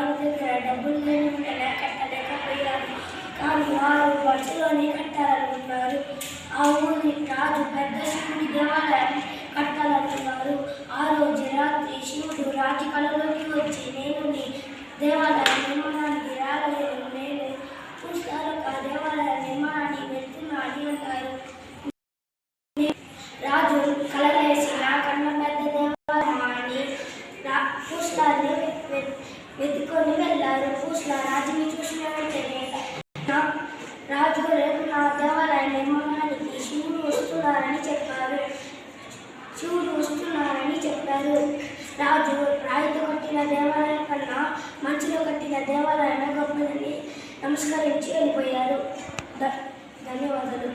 వారి దగ్గర డబ్బులు లేని వెంటనే కట్టలేకపోయారు. కానీ వారు బస్సులోనే కట్టాలనుకున్నారు. ఆ ఊరి రాజు పెద్ద శివుడి దేవాలయాన్ని కట్టాలనుకున్నారు. ఆ రోజు రాత్రి శివుడు రాజు కళలోకి వచ్చి, నేను నీ దేవాలయ నిర్మాణానికి రాగలేను, నేను పుష్కరక దేవాలయ నిర్మాణానికి వెళ్తున్నాను అన్నారు. రాజు కలలేసి నా కన్నా పెద్ద దేవాలయాన్ని పూస్లాన్ని వెతుకొని వెళ్ళారు. పూస్లా రాజుని చూసిన వెంటనే రాజు రేపు నా దేవాలయ నిర్మాణానికి శివుడు వస్తున్నారని చెప్పారు. రాజు రాయితో కట్టిన దేవాలయం కన్నా మంచులో కట్టిన దేవాలయమే గొప్పదని నమస్కరించి వెళ్ళిపోయారు. ధన్యవాదాలు.